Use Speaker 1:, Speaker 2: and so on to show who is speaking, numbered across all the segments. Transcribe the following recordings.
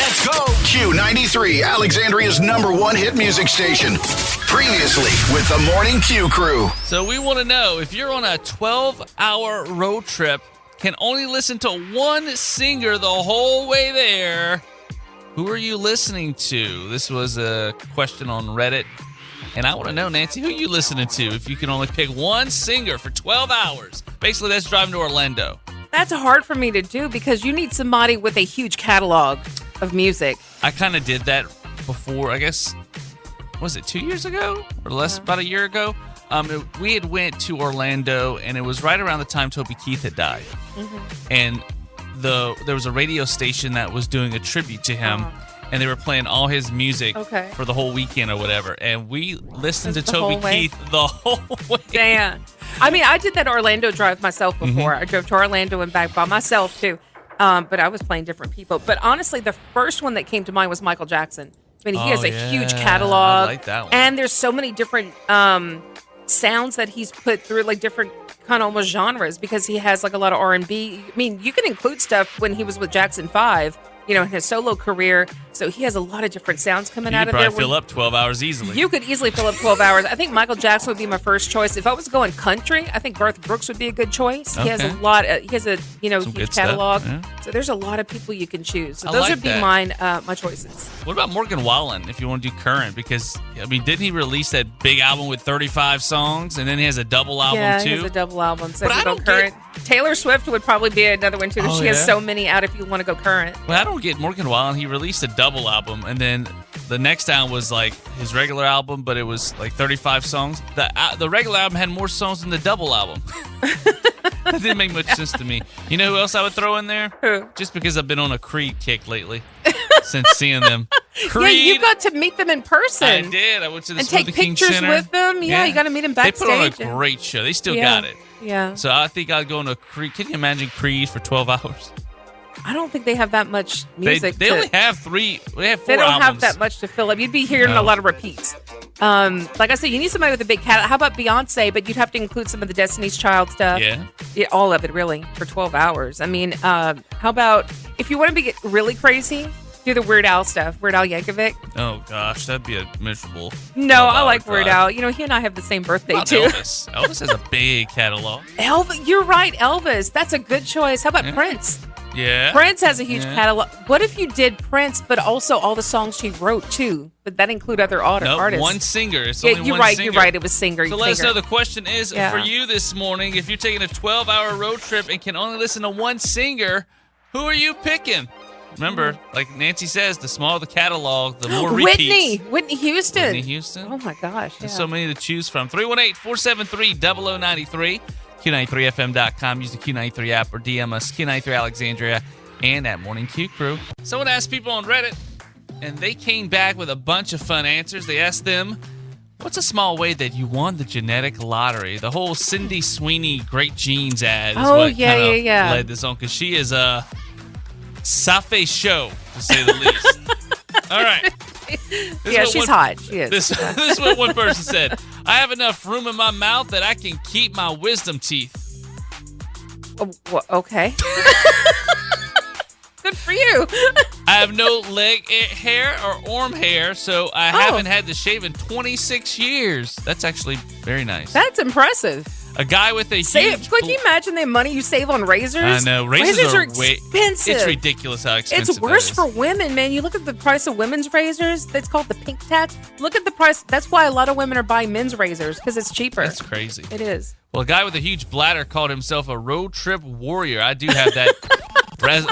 Speaker 1: Let's go. Q93, Alexandria's #1 hit music station. Previously with the Morning Q crew.
Speaker 2: So we want to know, if you're on a 12-hour road trip, can only listen to one singer the whole way there, who are you listening to? This was a question on Reddit. And I want to know, Nancy, who are you listening to if you can only pick one singer for 12 hours? Basically, that's driving to Orlando.
Speaker 3: That's hard for me to do because you need somebody with a huge catalog of music.
Speaker 2: I kind of did that before, I guess, was it 2 years ago or less, about a year ago? We had went to Orlando, and it was right around the time Toby Keith had died. Mm-hmm. And there was a radio station that was doing a tribute to him, and they were playing all his music for the whole weekend or whatever. And we listened to Toby Keith the whole way.
Speaker 3: Damn. I mean, I did that Orlando drive myself before. I drove to Orlando and back by myself, too. But I was playing different people. But honestly, the first one that came to mind was Michael Jackson. I mean, he has a huge catalog.
Speaker 2: I like that one.
Speaker 3: And there's so many different sounds that he's put through, like different kind of almost genres, because he has like a lot of R&B. I mean, you can include stuff when he was with Jackson 5, you know, in his solo career. So he has a lot of different sounds coming out of there.
Speaker 2: You could probably fill up 12 hours easily.
Speaker 3: You could easily fill up 12 hours. I think Michael Jackson would be my first choice. If I was going country, I think Garth Brooks would be a good choice. He has a lot. He has a huge catalog. Yeah. So there's a lot of people you can choose. So those would be mine, my choices.
Speaker 2: What about Morgan Wallen if you want to do current? Because I mean, didn't he release that big album with 35 songs, and then he has a double album too?
Speaker 3: Yeah, he has a double album. So
Speaker 2: but
Speaker 3: if you go current, Taylor Swift would probably be another one too. She has so many out if you want to go current.
Speaker 2: Well, I don't get Morgan Wallen. He released a double album, and then the next album was like his regular album, but it was like 35 songs. The regular album had more songs than the double album. That didn't make much sense to me. You know who else I would throw in there?
Speaker 3: Who?
Speaker 2: Just because I've been on a Creed kick lately since seeing them. Creed,
Speaker 3: yeah, you got to meet them in person.
Speaker 2: I did. I went to the
Speaker 3: and take pictures with them. Yeah, you got to meet them backstage.
Speaker 2: They put on a great show. They still got it.
Speaker 3: Yeah.
Speaker 2: So I think I'd go on a Creed. Can you imagine Creed for 12 hours?
Speaker 3: I don't think they have that much music.
Speaker 2: They only have 4
Speaker 3: They don't
Speaker 2: albums.
Speaker 3: have that much to fill up. You'd be hearing a lot of repeats. Like I said, you need somebody with a big catalog. How about Beyonce? But you'd have to include some of the Destiny's Child stuff.
Speaker 2: Yeah.
Speaker 3: All of it, really, for 12 hours. I mean, how about, if you want to get really crazy, do the Weird Al stuff. Weird Al Yankovic.
Speaker 2: Oh, gosh. That'd be a miserable.
Speaker 3: No, I like Weird Al. You know, he and I have the same birthday, too.
Speaker 2: Elvis. Elvis has a big catalog.
Speaker 3: You're right, Elvis. That's a good choice. How about Prince?
Speaker 2: Yeah.
Speaker 3: Prince has a huge catalog. What if you did Prince, but also all the songs he wrote, too? But that include other artists.
Speaker 2: One singer. It's only
Speaker 3: you're
Speaker 2: one
Speaker 3: right.
Speaker 2: singer.
Speaker 3: You're right. It was singer.
Speaker 2: So let us know. The question is for you this morning. If you're taking a 12-hour road trip and can only listen to one singer, who are you picking? Remember, like Nancy says, the smaller the catalog, the more repeats.
Speaker 3: Whitney Houston.
Speaker 2: Whitney Houston.
Speaker 3: Oh, my gosh.
Speaker 2: There's so many to choose from. 318-473-0093. Q93FM.com. Use the Q93 app or DM us, Q93 Alexandria, and at Morning Q Crew. Someone asked people on Reddit, and they came back with a bunch of fun answers. They asked them, what's a small way that you won the genetic lottery? The whole Cindy Sweeney Great Genes ad is what led this on, because she is a Safe show, to say the least. All right.
Speaker 3: She's hot. She is.
Speaker 2: This is what one person said. I have enough room in my mouth that I can keep my wisdom teeth.
Speaker 3: Okay. Good for you.
Speaker 2: I have no leg hair or arm hair, so I haven't had to shave in 26 years. That's actually very nice.
Speaker 3: That's impressive.
Speaker 2: A guy with a
Speaker 3: huge... Can you imagine the money you save on razors?
Speaker 2: I know. Razors are
Speaker 3: expensive.
Speaker 2: It's ridiculous how expensive
Speaker 3: It's worse for women, man. You look at the price of women's razors. That's called the pink tats. Look at the price. That's why a lot of women are buying men's razors, because it's cheaper.
Speaker 2: That's crazy.
Speaker 3: It is.
Speaker 2: Well, a guy with a huge bladder called himself a road trip warrior. I do have that.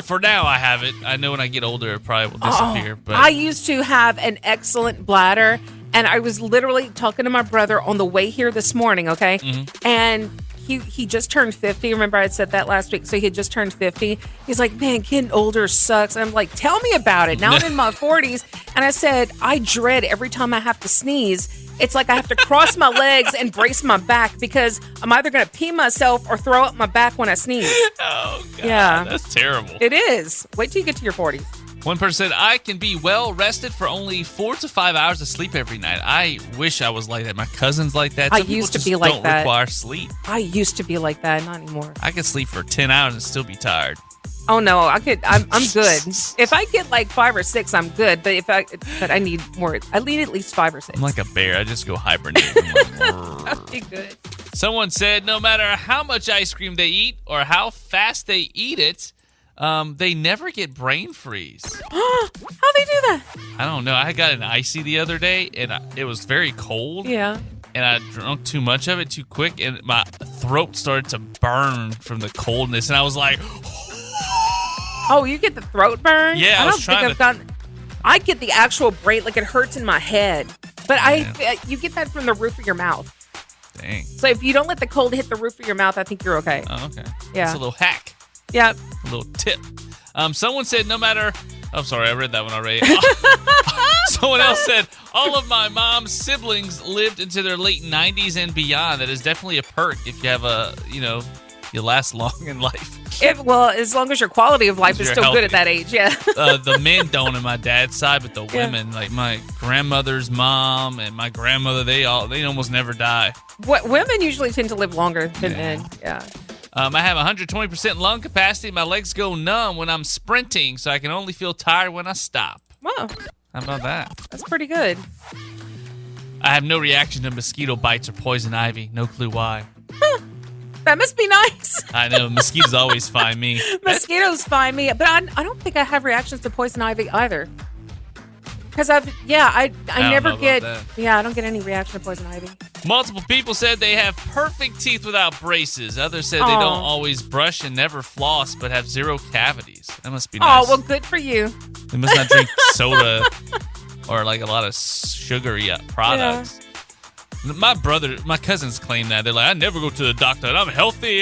Speaker 2: For now, I have it. I know when I get older, it probably will disappear. But
Speaker 3: I used to have an excellent bladder, and I was literally talking to my brother on the way here this morning, okay? Mm-hmm. And he just turned 50. Remember I said that last week? So he had just turned 50. He's like, man, getting older sucks. And I'm like, tell me about it. Now I'm in my 40s. And I said, I dread every time I have to sneeze. It's like I have to cross my legs and brace my back, because I'm either going to pee myself or throw up my back when I sneeze.
Speaker 2: Oh, God. Yeah. That's terrible.
Speaker 3: It is. Wait till you get to your 40s.
Speaker 2: One person said, I can be well rested for only 4 to 5 hours of sleep every night. I wish I was like that. My cousin's like that.
Speaker 3: I used to be like that.
Speaker 2: Don't require sleep.
Speaker 3: I used to be like that. Not anymore.
Speaker 2: I could sleep for 10 hours and still be tired.
Speaker 3: Oh no, I'm good. If I get like 5 or 6, I'm good. But I need more. I need at least 5 or 6.
Speaker 2: I'm like a bear. I just go hibernate. I'm like,
Speaker 3: That'd be good.
Speaker 2: Someone said no matter how much ice cream they eat or how fast they eat it, they never get brain freeze.
Speaker 3: How they do that?
Speaker 2: I don't know. I got an icy the other day, and it was very cold.
Speaker 3: Yeah.
Speaker 2: And I drank too much of it too quick, and my throat started to burn from the coldness. And I was like,
Speaker 3: Oh, you get the throat burn?
Speaker 2: Yeah, I was trying
Speaker 3: I get the actual brain, like it hurts in my head. But you get that from the roof of your mouth.
Speaker 2: dang.
Speaker 3: So if you don't let the cold hit the roof of your mouth, I think you're okay.
Speaker 2: Oh, okay.
Speaker 3: Yeah.
Speaker 2: That's a little hack.
Speaker 3: Yeah.
Speaker 2: A little tip. Someone said no matter. I'm sorry, I read that one already. Someone else said all of my mom's siblings lived into their late 90s and beyond. That is definitely a perk if you have you last long in life.
Speaker 3: As long as your quality of life is still
Speaker 2: healthy.
Speaker 3: good at that age, yeah.
Speaker 2: The men don't on my dad's side, but the women, like my grandmother's mom and my grandmother, they almost never die.
Speaker 3: Women usually tend to live longer than men. Yeah.
Speaker 2: I have 120% lung capacity. My legs go numb when I'm sprinting, so I can only feel tired when I stop.
Speaker 3: Wow,
Speaker 2: How about that?
Speaker 3: that's pretty good.
Speaker 2: I have no reaction to mosquito bites or poison ivy. No clue why.
Speaker 3: That must be nice.
Speaker 2: I know mosquitoes always find me.
Speaker 3: Mosquitoes find me, but I don't think I have reactions to poison ivy either. Because I
Speaker 2: don't
Speaker 3: never
Speaker 2: know about
Speaker 3: get
Speaker 2: that.
Speaker 3: I don't get any reaction to poison ivy.
Speaker 2: Multiple people said they have perfect teeth without braces. Others said they don't always brush and never floss, but have 0 cavities. That must be nice.
Speaker 3: Oh well, good for you.
Speaker 2: They must not drink soda or like a lot of sugary products. My cousins claim that. They're like, I never go to the doctor and I'm healthy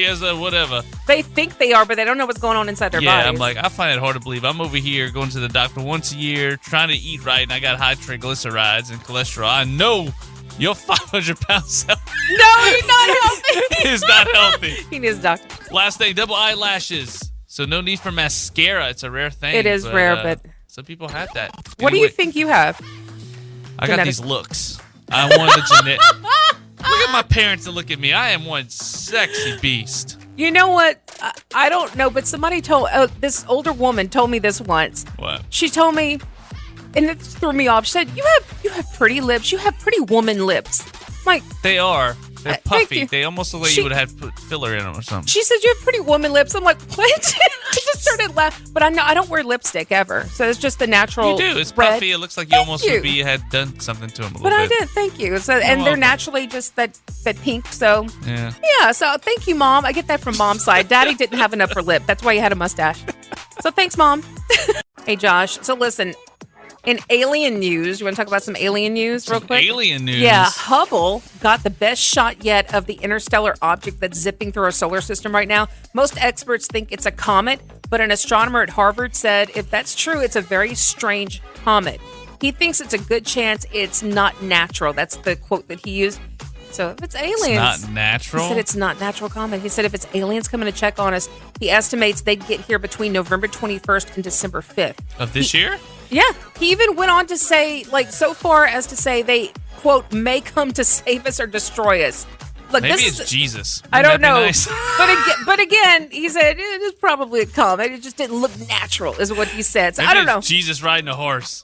Speaker 2: as a whatever.
Speaker 3: They think they are, but they don't know what's going on inside their
Speaker 2: Yeah,
Speaker 3: bodies.
Speaker 2: I'm like, I find it hard to believe. I'm over here going to the doctor once a year, trying to eat right, and I got high triglycerides and cholesterol. I know you're 500 pounds healthy.
Speaker 3: No, he's not healthy.
Speaker 2: He's not healthy.
Speaker 3: He needs a doctor.
Speaker 2: Last thing, double eyelashes. So no need for mascara. It's a rare thing.
Speaker 3: It is rare, but
Speaker 2: some people have that.
Speaker 3: what do you think you have?
Speaker 2: I got
Speaker 3: Genetic.
Speaker 2: these looks. I want the genetic. Look at my parents and look at me. I am one sexy beast.
Speaker 3: You know what? I don't know, but somebody told this older woman told me this once.
Speaker 2: What?
Speaker 3: She told me, and it threw me off. She said, "You have pretty lips. You have pretty woman lips." I'm like,
Speaker 2: They are. They're
Speaker 3: thank
Speaker 2: puffy.
Speaker 3: you.
Speaker 2: They almost look like
Speaker 3: She-
Speaker 2: you would have put filler in them or something.
Speaker 3: she said, "You have pretty woman lips." I'm like, what? I just started laughing, but I don't wear lipstick ever, so it's just the natural.
Speaker 2: You do. It's
Speaker 3: red.
Speaker 2: puffy. It looks like you
Speaker 3: Thank
Speaker 2: almost
Speaker 3: you.
Speaker 2: would be had done something to them a little
Speaker 3: But I
Speaker 2: bit.
Speaker 3: did. Thank you. So, and they're
Speaker 2: welcome.
Speaker 3: naturally just that pink. So
Speaker 2: Yeah.
Speaker 3: yeah. So thank you, Mom. I get that from Mom's side. Daddy didn't have an upper lip. That's why he had a mustache. So thanks, Mom. Hey, Josh. So listen, in alien news, you want to talk about some alien news real quick?
Speaker 2: Alien news.
Speaker 3: Yeah, Hubble got the best shot yet of the interstellar object that's zipping through our solar system right now. Most experts think it's a comet, but an astronomer at Harvard said if that's true, it's a very strange comet. He thinks it's a good chance it's not natural. That's the quote that he used. So if it's aliens,
Speaker 2: Not natural.
Speaker 3: he said it's not natural comet. He said if it's aliens coming to check on us, he estimates they'd get here between November 21st and December 5th.
Speaker 2: of this year?
Speaker 3: Yeah, he even went on to say, like, so far as to say they, quote, may come to save us or destroy us. Look,
Speaker 2: Maybe
Speaker 3: this
Speaker 2: it's
Speaker 3: is,
Speaker 2: Jesus.
Speaker 3: I
Speaker 2: Wouldn't
Speaker 3: don't
Speaker 2: that be
Speaker 3: know.
Speaker 2: nice?
Speaker 3: But again, he said it is probably a comet. It just didn't look natural, is what he said. So
Speaker 2: Maybe
Speaker 3: I don't
Speaker 2: it's
Speaker 3: know.
Speaker 2: Jesus riding a horse.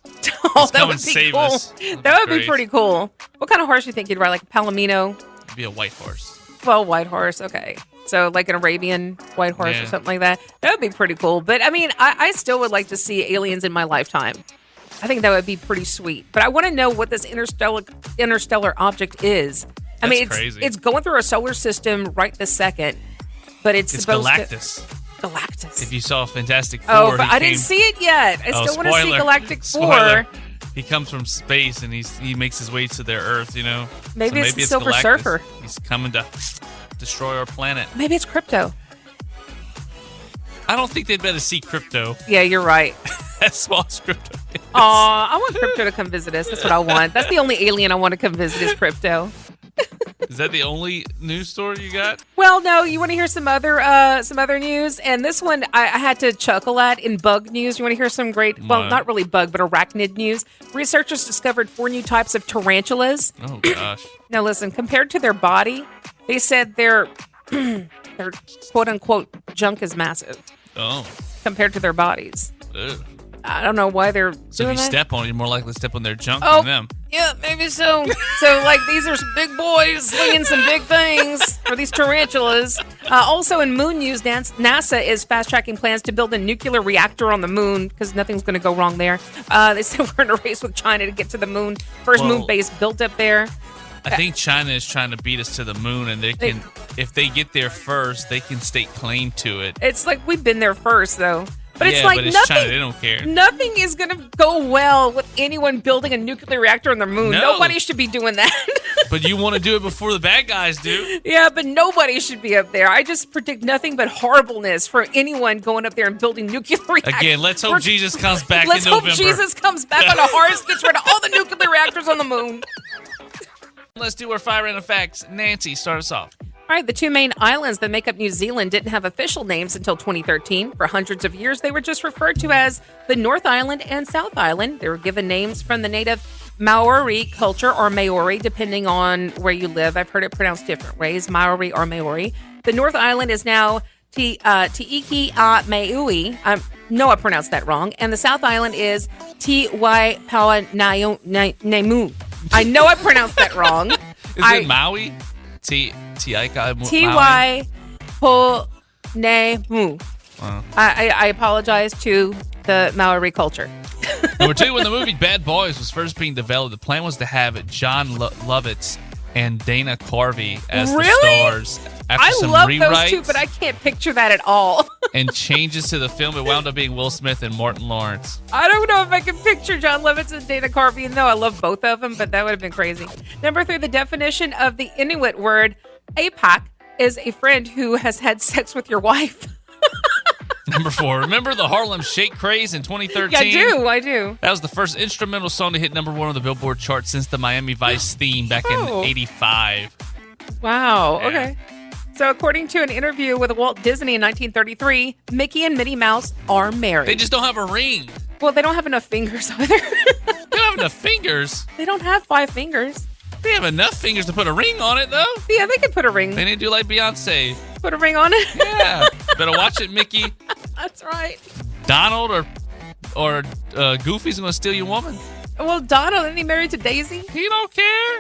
Speaker 3: Oh, that
Speaker 2: come
Speaker 3: would
Speaker 2: and
Speaker 3: be
Speaker 2: save
Speaker 3: cool.
Speaker 2: us.
Speaker 3: That would be
Speaker 2: Great.
Speaker 3: pretty cool. What kind of horse do you think you'd ride? Like a Palomino?
Speaker 2: It'd be a white horse.
Speaker 3: Well, white horse. Okay. So like an Arabian white horse
Speaker 2: Yeah.
Speaker 3: or something like that. That would be pretty cool. But I mean, I still would like to see aliens in my lifetime. I think that would be pretty sweet. But I want to know what this interstellar object is. I mean,
Speaker 2: That's crazy.
Speaker 3: it's going through our solar system right this second, but it's supposed
Speaker 2: Galactus.
Speaker 3: to Galactus.
Speaker 2: If you saw Fantastic Four,
Speaker 3: Oh, but
Speaker 2: he
Speaker 3: I didn't
Speaker 2: came-
Speaker 3: see it yet. I
Speaker 2: Oh,
Speaker 3: still want to see
Speaker 2: spoiler.
Speaker 3: Galactic
Speaker 2: Spoiler.
Speaker 3: 4.
Speaker 2: He comes from space and he makes his way to their Earth, you know.
Speaker 3: Maybe it's the Silver
Speaker 2: Galactus.
Speaker 3: Surfer.
Speaker 2: He's coming to destroy our planet.
Speaker 3: Maybe it's Crypto.
Speaker 2: I don't think they'd better see Crypto.
Speaker 3: Yeah, you're right.
Speaker 2: As small as Crypto is.
Speaker 3: Aw, I want Crypto to come visit us. That's what I want. That's the only alien I want to come visit is Crypto.
Speaker 2: Is that the only news story you got?
Speaker 3: Well, no, you want to hear some other news, and this one I had to chuckle at in bug news. You want to hear some great, well,
Speaker 2: What?
Speaker 3: not really bug, but arachnid news. Researchers discovered 4 new types of tarantulas.
Speaker 2: Oh gosh.
Speaker 3: Now, listen, compared to their body, they said their quote unquote junk is massive.
Speaker 2: Oh.
Speaker 3: compared to their bodies.
Speaker 2: Ugh.
Speaker 3: I don't know why they're
Speaker 2: So
Speaker 3: doing
Speaker 2: if you
Speaker 3: that.
Speaker 2: step on it, you're more likely to step on their junk
Speaker 3: Oh,
Speaker 2: than them.
Speaker 3: yeah, maybe so. So, like, these are some big boys slinging some big things for these tarantulas. Also, in moon news, NASA is fast-tracking plans to build a nuclear reactor on the moon because nothing's going to go wrong there. They said we're in a race with China to get to the moon. First moon base built up there.
Speaker 2: I think China is trying to beat us to the moon, and they can, if they get there first, they can stake claim to it.
Speaker 3: It's like we've been there first, though. But it's
Speaker 2: Yeah,
Speaker 3: like
Speaker 2: but it's
Speaker 3: nothing.
Speaker 2: China, they don't care.
Speaker 3: Nothing is going to go well with anyone building a nuclear reactor on the moon.
Speaker 2: No.
Speaker 3: Nobody should be doing that.
Speaker 2: But you want to do it before the bad guys do.
Speaker 3: Yeah, but nobody should be up there. I just predict nothing but horribleness for anyone going up there and building nuclear reactors.
Speaker 2: Again, let's hope Jesus comes back
Speaker 3: Let's
Speaker 2: in
Speaker 3: hope
Speaker 2: November.
Speaker 3: Jesus comes back on a horse, gets rid of all the nuclear reactors on the moon.
Speaker 2: Let's do our 5 random facts. Nancy, start us off.
Speaker 3: All right, the two main islands that make up New Zealand didn't have official names until 2013. For hundreds of years, they were just referred to as the North Island and South Island. They were given names from the native Maori culture or Maori, depending on where you live. I've heard it pronounced different ways, Maori or Maori. The North Island is now Tiiki a Maui. I know I pronounced that wrong. And the South Island is Tiwai Paua Nemu. I know I pronounced that wrong.
Speaker 2: Is it Maui? Tiaika Maui?
Speaker 3: T-Y Po-Ne-Mu.
Speaker 2: Wow.
Speaker 3: I apologize to the Maori culture.
Speaker 2: Number 2, when the movie Bad Boys was first being developed, the plan was to have John Lovitz and Dana Carvey as
Speaker 3: Really?
Speaker 2: the stars. After
Speaker 3: I
Speaker 2: some
Speaker 3: love
Speaker 2: rewrites
Speaker 3: those two, but I can't picture that at all.
Speaker 2: and changes to the film, it wound up being Will Smith and Martin Lawrence.
Speaker 3: I don't know if I can picture John Lovitz and Dana Carvey, and though I love both of them, but that would have been crazy. Number 3, the definition of the Inuit word APAC is a friend who has had sex with your wife.
Speaker 2: Number 4, remember the Harlem Shake craze in 2013?
Speaker 3: Yeah, I do.
Speaker 2: That was the first instrumental song to hit number 1 on the Billboard chart since the Miami Vice theme back in
Speaker 3: Oh.
Speaker 2: '85.
Speaker 3: Wow,
Speaker 2: Yeah.
Speaker 3: okay. So according to an interview with Walt Disney in 1933, Mickey and Minnie Mouse are married.
Speaker 2: They just don't have a ring.
Speaker 3: Well, they don't have enough fingers either.
Speaker 2: They don't have enough fingers.
Speaker 3: They don't have 5 fingers.
Speaker 2: They have enough fingers to put a ring on it, though.
Speaker 3: Yeah, they could put a ring.
Speaker 2: They need to do like Beyonce.
Speaker 3: Put a ring on it.
Speaker 2: Yeah. Better watch it, Mickey.
Speaker 3: That's right.
Speaker 2: Donald or Goofy's going to steal your woman.
Speaker 3: Well, Donald, isn't he married to Daisy?
Speaker 2: He don't care.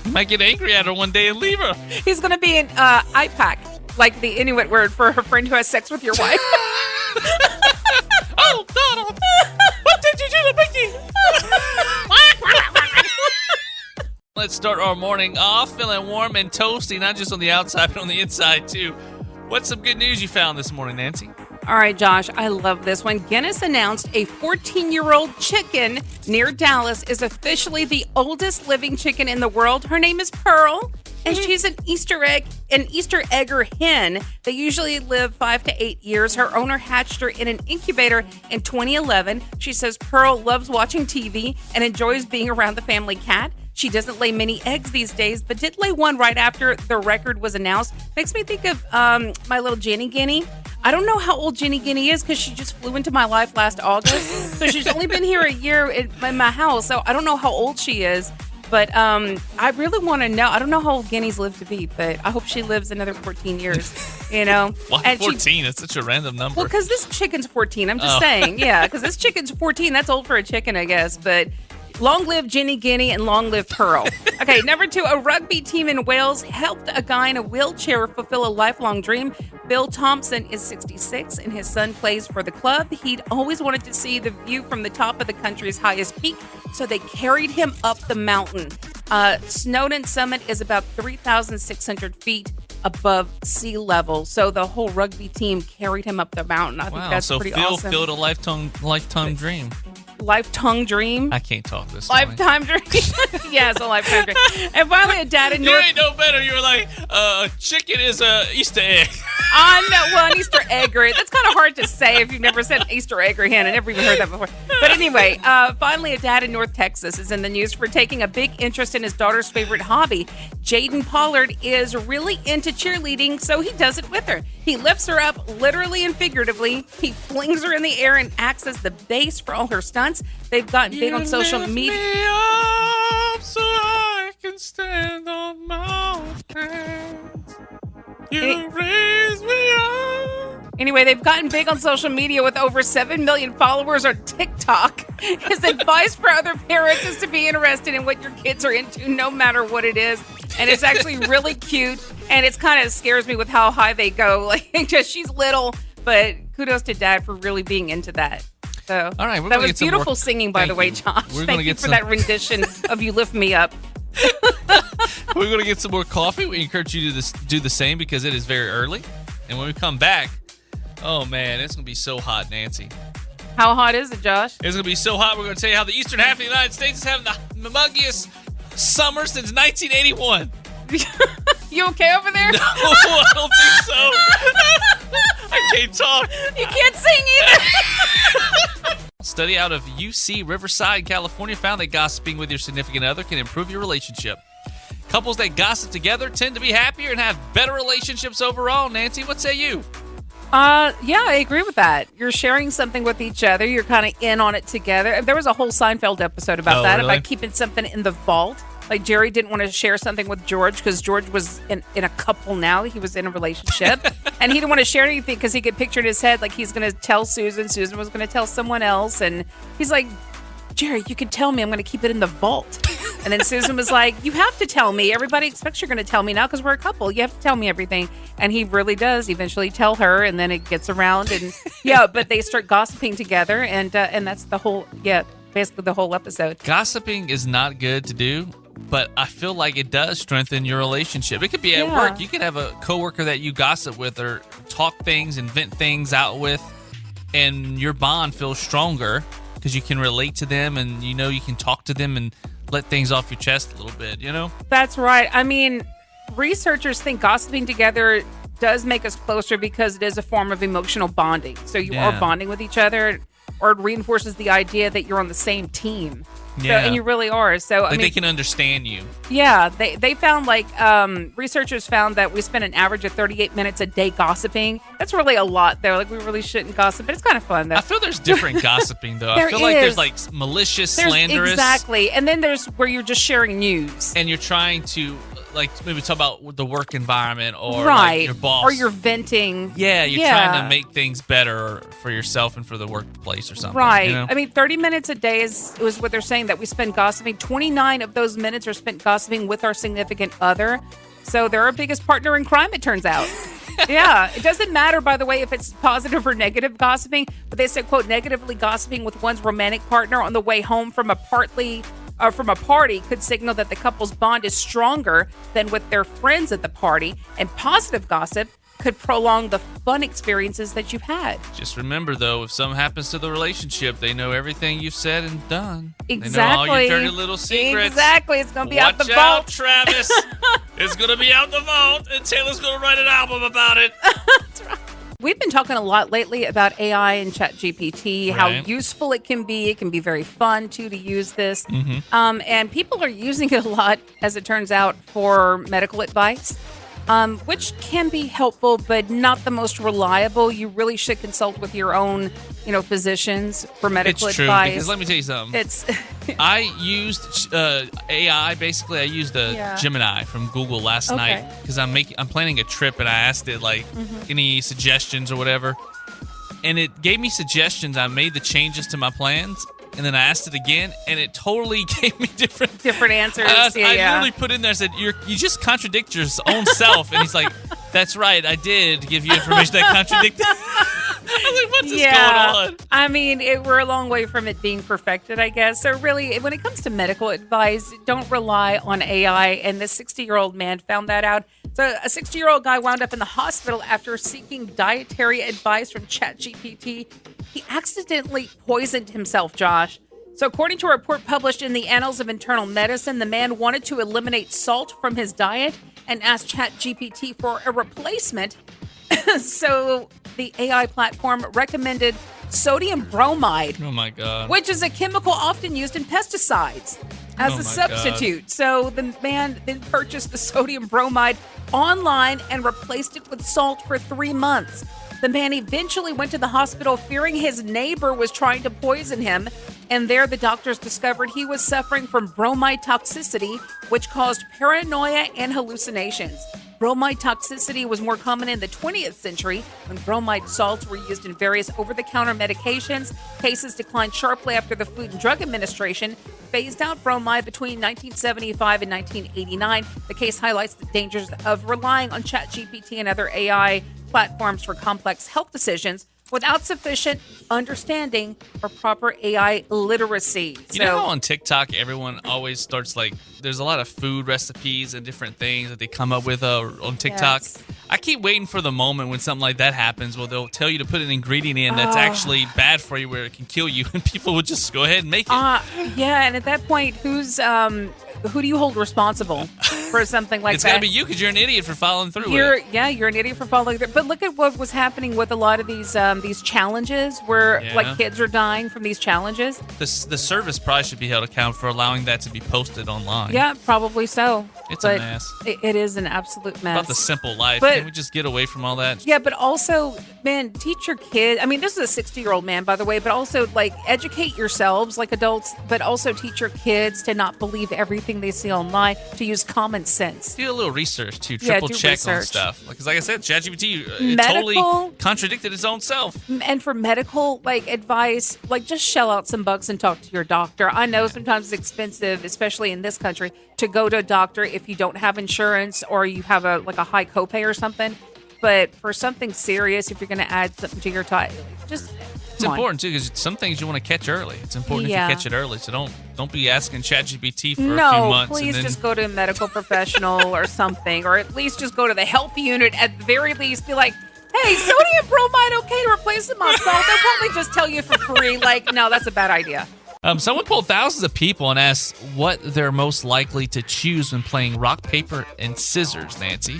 Speaker 2: You might get angry at her one day and leave her.
Speaker 3: He's going to be in IPAC, like the Inuit word for her friend who has sex with your wife.
Speaker 2: Oh, Donald. What did you do to Mickey? Let's start our morning off feeling warm and toasty, not just on the outside, but on the inside, too. What's some good news you found this morning, Nancy?
Speaker 3: All right, Josh, I love this one. Guinness announced a 14-year-old chicken near Dallas is officially the oldest living chicken in the world. Her name is Pearl, and she's an Easter egger hen. They usually live 5 to 8 years. Her owner hatched her in an incubator in 2011. She says Pearl loves watching TV and enjoys being around the family cat. She doesn't lay many eggs these days, but did lay one right after the record was announced. Makes me think of my little Jenny Guinea. I don't know how old Jenny Guinea is because she just flew into my life last August. So she's only been here a year in my house. So I don't know how old she is. But I really want to know. I don't know how old Guineas live to be, but I hope she lives another 14 years, you know.
Speaker 2: Why
Speaker 3: And
Speaker 2: 14? That's such a random number.
Speaker 3: Well, because this chicken's 14. I'm just saying. Yeah, because this chicken's 14. That's old for a chicken, I guess. But long live Jenny Guinea and long live Pearl. Okay, number 2, a rugby team in Wales helped a guy in a wheelchair fulfill a lifelong dream. Bill Thompson is 66 and his son plays for the club. He'd always wanted to see the view from the top of the country's highest peak, so they carried him up the mountain. Snowdon Summit is about 3,600 feet above sea level. So the whole rugby team carried him up the mountain. I think that's
Speaker 2: so
Speaker 3: pretty
Speaker 2: Phil
Speaker 3: awesome.
Speaker 2: filled a lifetime dream.
Speaker 3: Lifetime dream.
Speaker 2: I can't talk this morning.
Speaker 3: Lifetime dream. Yeah, it's a lifetime dream. And finally, a dad in
Speaker 2: You
Speaker 3: North.
Speaker 2: ain't no better. You were like, chicken is a Easter egg.
Speaker 3: Well, an Easter egger. That's kind of hard to say if you've never said Easter egg or hen. I never even heard that before. But anyway, finally, a dad in North Texas is in the news for taking a big interest in his daughter's favorite hobby. Jaden Pollard is really into cheerleading, so he does it with her. He lifts her up literally and figuratively. He flings her in the air and acts as the base for all her stunts. They've gotten big on social media.
Speaker 2: Me up so I can stand on mountains. You raise me up.
Speaker 3: Anyway, they've gotten big on social media with over 7 million followers on TikTok. His advice for other parents is to be interested in what your kids are into, no matter what it is. And it's actually really cute. And it's kind of scares me with how high they go. Like, just she's little, but kudos to Dad for really being into that. So,
Speaker 2: all right,
Speaker 3: that was beautiful singing, by the way, Josh. Thank you for that rendition of You Lift Me Up.
Speaker 2: We're going to get some more coffee. We encourage you to do the same because it is very early. And when we come back, oh, man, it's going to be so hot, Nancy.
Speaker 3: How hot is it, Josh?
Speaker 2: It's going to be so hot, we're going to tell you how the eastern half of the United States is having the muggiest summer since 1981.
Speaker 3: You okay over there?
Speaker 2: No, I don't think so. I can't talk.
Speaker 3: You can't sing either.
Speaker 2: Study out of UC Riverside, California found that gossiping with your significant other can improve your relationship. Couples that gossip together tend to be happier and have better relationships overall. Nancy, what say you?
Speaker 3: Yeah, I agree with that. You're sharing something with each other. You're kind of in on it together. There was a whole Seinfeld episode about that,
Speaker 2: really?
Speaker 3: about keeping something in the vault. Like Jerry didn't want to share something with George because George was in a couple now. He was in a relationship. And he didn't want to share anything because he could picture in his head like he's going to tell Susan. Susan was going to tell someone else. And he's like, Jerry, you can tell me. I'm going to keep it in the vault. And then Susan was like, you have to tell me. Everybody expects you're going to tell me now because we're a couple. You have to tell me everything. And he really does eventually tell her. And then it gets around. And yeah, but they start gossiping together. And that's the whole, basically the whole episode.
Speaker 2: Gossiping is not good to do, but I feel like it does strengthen your relationship. It could be at work. You could have a coworker that you gossip with or talk things and vent things out with, and your bond feels stronger because you can relate to them and you can talk to them and let things off your chest a little bit,
Speaker 3: That's right. I mean, researchers think gossiping together does make us closer because it is a form of emotional bonding. So you are bonding with each other, or it reinforces the idea that you're on the same team.
Speaker 2: Yeah.
Speaker 3: So, and you really are. So I mean,
Speaker 2: they can understand you.
Speaker 3: Yeah, they found researchers found that we spend an average of 38 minutes a day gossiping. That's really a lot, though. Like, we really shouldn't gossip, but it's kind of fun, though.
Speaker 2: I feel there's different gossiping, though. I feel like there's like malicious, slanderous.
Speaker 3: Exactly. And then there's where you're just sharing news.
Speaker 2: And you're trying to maybe talk about the work environment or your boss.
Speaker 3: Or you're venting.
Speaker 2: Yeah, you're trying to make things better for yourself and for the workplace or something.
Speaker 3: Right. I mean, 30 minutes a day was what they're saying that we spend gossiping. 29 of those minutes are spent gossiping with our significant other. So they're our biggest partner in crime, it turns out. Yeah. It doesn't matter, by the way, if it's positive or negative gossiping, but they said, quote, negatively gossiping with one's romantic partner on the way home from a party could signal that the couple's bond is stronger than with their friends at the party, and positive gossip could prolong the fun experiences that you've had.
Speaker 2: Just remember, though, if something happens to the relationship, they know everything you've said and done.
Speaker 3: Exactly.
Speaker 2: They know all your dirty little secrets.
Speaker 3: Exactly. It's going to be out the vault.
Speaker 2: Watch out, Travis. It's going to be out the vault, and Taylor's going to write an album about it.
Speaker 3: That's right. We've been talking a lot lately about AI and ChatGPT, how useful it can be. It can be very fun, too, to use this. Mm-hmm. And people are using it a lot, as it turns out, for medical advice, which can be helpful, but not the most reliable. You really should consult with your own, physicians for medical advice.
Speaker 2: It's true, because let me tell you something. I used AI. Basically, I used Gemini from Google last night because I'm planning a trip, and I asked it any suggestions or whatever, and it gave me suggestions. I made the changes to my plans, and then I asked it again, and it totally gave me different
Speaker 3: answers.
Speaker 2: I literally put in there, I said, you just contradict your own self, and he's like, that's right, I did give you information that contradicted. I was like, what's this going on?
Speaker 3: I mean, we're a long way from it being perfected, I guess. So really, when it comes to medical advice, don't rely on AI. And this 60-year-old man found that out. So a 60-year-old guy wound up in the hospital after seeking dietary advice from ChatGPT. He accidentally poisoned himself, Josh. So according to a report published in the Annals of Internal Medicine, the man wanted to eliminate salt from his diet and asked ChatGPT for a replacement. So the AI platform recommended sodium bromide.
Speaker 2: Oh, my God.
Speaker 3: Which is a chemical often used in pesticides as a substitute. God. So the man then purchased the sodium bromide online and replaced it with salt for 3 months. The man eventually went to the hospital fearing his neighbor was trying to poison him. And there the doctors discovered he was suffering from bromide toxicity, which caused paranoia and hallucinations. Bromide toxicity was more common in the 20th century when bromide salts were used in various over-the-counter medications. Cases declined sharply after the Food and Drug Administration phased out bromide between 1975 and 1989. The case highlights the dangers of relying on ChatGPT and other AI platforms for complex health decisions without sufficient understanding or proper AI literacy.
Speaker 2: You know how on TikTok everyone always starts like, there's a lot of food recipes and different things that they come up with on TikTok.
Speaker 3: Yes.
Speaker 2: I keep waiting for the moment when something like that happens where they'll tell you to put an ingredient in that's actually bad for you, where it can kill you, and people would just go ahead and make it.
Speaker 3: Yeah, and at that point, who do you hold responsible for something like
Speaker 2: It's
Speaker 3: that?
Speaker 2: got to be you because you're an idiot for following through with it.
Speaker 3: You're an idiot for following through. But look at what was happening with a lot of these challenges where like kids are dying from these challenges.
Speaker 2: The service probably should be held accountable for allowing that to be posted online.
Speaker 3: Yeah, probably so.
Speaker 2: It's
Speaker 3: But
Speaker 2: a mess.
Speaker 3: It is an absolute mess.
Speaker 2: About the simple life.
Speaker 3: But-
Speaker 2: Can we just get away from all that?
Speaker 3: Yeah, but also, man, teach your kids. I mean, this is a 60-year-old man, by the way, but also, like, educate yourselves like adults, but also teach your kids to not believe everything they see online, to use common sense.
Speaker 2: Do a little research too.
Speaker 3: Yeah,
Speaker 2: Triple
Speaker 3: do
Speaker 2: check on
Speaker 3: research.
Speaker 2: stuff. Because like I said, ChatGPT
Speaker 3: Medical-
Speaker 2: totally contradicted its own self.
Speaker 3: And for medical, like, advice, like, just shell out some bucks and talk to your doctor. I know sometimes it's expensive, especially in this country, to go to a doctor if you don't have insurance or you have a high copay or something. But for something serious, if you're going to add something to your time, just
Speaker 2: It's important too, because some things you want to catch early. It's important if you catch it early. So don't be asking ChatGPT for a few months.
Speaker 3: Please
Speaker 2: and then,
Speaker 3: just go to a medical professional or something, or at least just go to the health unit. At the very least, be like, "Hey, sodium bromide okay to replace in my salt?" They'll probably just tell you for free. Like, no, that's a bad idea.
Speaker 2: someone polled thousands of people and asked what they're most likely to choose when playing rock, paper, and scissors. Nancy,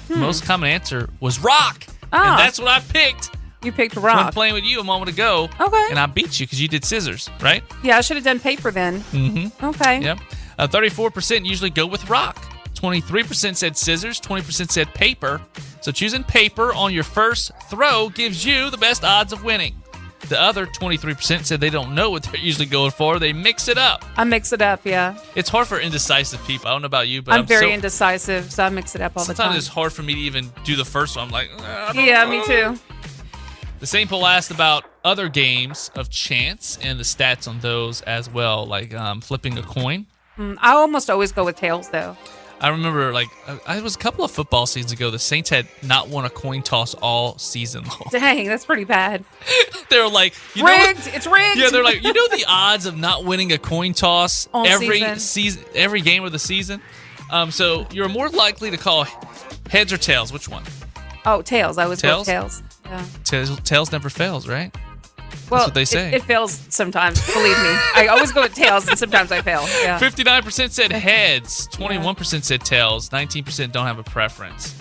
Speaker 2: the most common answer was rock, and that's what I picked.
Speaker 3: You picked
Speaker 2: When
Speaker 3: rock.
Speaker 2: playing with you a moment ago,
Speaker 3: Okay.
Speaker 2: and I beat you because you did scissors, right?
Speaker 3: Yeah, I should have done paper then.
Speaker 2: Mm-hmm.
Speaker 3: Okay.
Speaker 2: Yep. 34% usually go with rock. 23% said scissors. 20% said paper. So choosing paper on your first throw gives you the best odds of winning. The other 23% said they don't know what they're usually going for. They mix it up.
Speaker 3: I mix it up, yeah.
Speaker 2: It's hard for indecisive people. I don't know about you, but
Speaker 3: I'm very indecisive, so I mix it up all the
Speaker 2: sometimes
Speaker 3: time.
Speaker 2: it's hard for me to even do the first one. I'm like, I don't
Speaker 3: Yeah,
Speaker 2: know.
Speaker 3: me too.
Speaker 2: The same poll asked about other games of chance and the stats on those as well, like flipping a coin.
Speaker 3: I almost always go with tails, though.
Speaker 2: I remember, it was a couple of football seasons ago, the Saints had not won a coin toss all season long.
Speaker 3: Dang, that's pretty bad.
Speaker 2: They were like,
Speaker 3: Rigged! It's rigged!
Speaker 2: Yeah, they're like, the odds of not winning a coin toss
Speaker 3: All
Speaker 2: every
Speaker 3: season.
Speaker 2: every game of the season. So you're more likely to call heads or tails. Which one?
Speaker 3: Oh, tails. I always go with
Speaker 2: Tails?
Speaker 3: tails. Yeah.
Speaker 2: Tails never fails, right?
Speaker 3: Well,
Speaker 2: what they say.
Speaker 3: It fails sometimes, believe me. I always go with tails, and sometimes I fail. Yeah.
Speaker 2: 59% said heads, 21% said tails, 19% don't have a preference.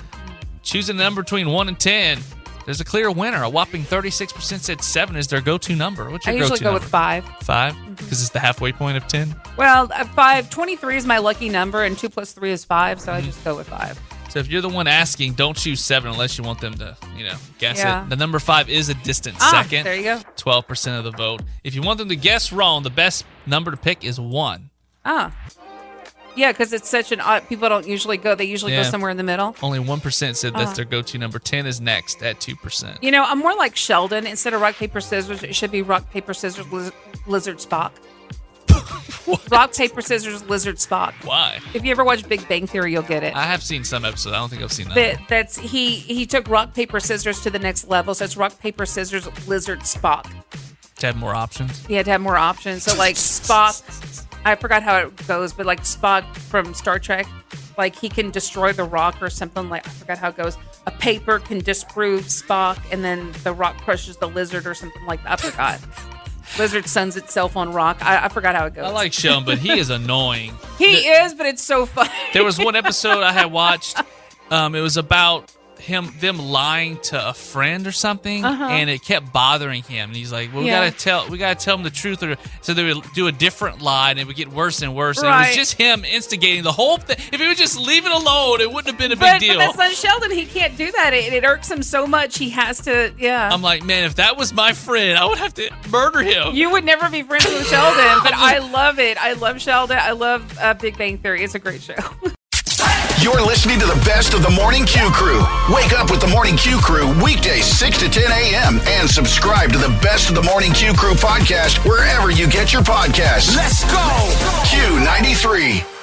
Speaker 2: Choosing a number between 1 and 10, there's a clear winner. A whopping 36% said 7 is their go-to number. What's
Speaker 3: I
Speaker 2: your
Speaker 3: usually
Speaker 2: go-to
Speaker 3: go
Speaker 2: number?
Speaker 3: with 5.
Speaker 2: 5? Because it's the halfway point of 10?
Speaker 3: Well, 5. 23 is my lucky number, and 2 plus 3 is 5, so I just go with 5.
Speaker 2: So if you're the one asking, don't choose 7 unless you want them to, guess
Speaker 3: Yeah.
Speaker 2: it. The number 5 is a distant second.
Speaker 3: There you go.
Speaker 2: 12% of the vote. If you want them to guess wrong, the best number to pick is 1.
Speaker 3: Yeah, because it's such an odd. People don't usually go. They usually go
Speaker 2: Yeah.
Speaker 3: somewhere in the middle.
Speaker 2: Only 1% said that's their go-to number. 10 is next at 2%.
Speaker 3: You know, I'm more like Sheldon. Instead of rock, paper, scissors, it should be rock, paper, scissors, lizard, Spock. Rock, paper, scissors, lizard, Spock.
Speaker 2: Why?
Speaker 3: If you ever watch Big Bang Theory, you'll get it.
Speaker 2: I have seen some episodes. I don't think I've seen that.
Speaker 3: That's he took rock, paper, scissors to the next level. So it's rock, paper, scissors, lizard, Spock.
Speaker 2: To have more options.
Speaker 3: He had to have more options. So like Spock, I forgot how it goes, but like Spock from Star Trek, like he can destroy the rock or something. Like I forgot how it goes. A paper can disprove Spock, and then the rock crushes the lizard or something like that. I forgot. Lizard suns itself on rock. I forgot how it goes.
Speaker 2: I like Sheldon, but he is annoying.
Speaker 3: He is, but it's so funny.
Speaker 2: There was one episode I had watched. It was about them lying to a friend or something, and it kept bothering him. And he's like, "Well, we gotta tell him the truth." So they would do a different lie, and it would get worse and worse. And it
Speaker 3: Right.
Speaker 2: was just him instigating the whole thing. If he would just leave it alone, it wouldn't have been a big deal.
Speaker 3: But that's not Sheldon. He can't do that. It irks him so much. He has to. Yeah.
Speaker 2: I'm like, man, if that was my friend, I would have to murder him.
Speaker 3: You would never be friends with Sheldon, but I love it. I love Sheldon. I love Big Bang Theory. It's a great show.
Speaker 1: You're listening to the best of the Morning Q Crew. Wake up with the Morning Q Crew weekdays 6 to 10 a.m. and subscribe to the best of the Morning Q Crew podcast wherever you get your podcasts.
Speaker 4: Let's go!
Speaker 1: Q93.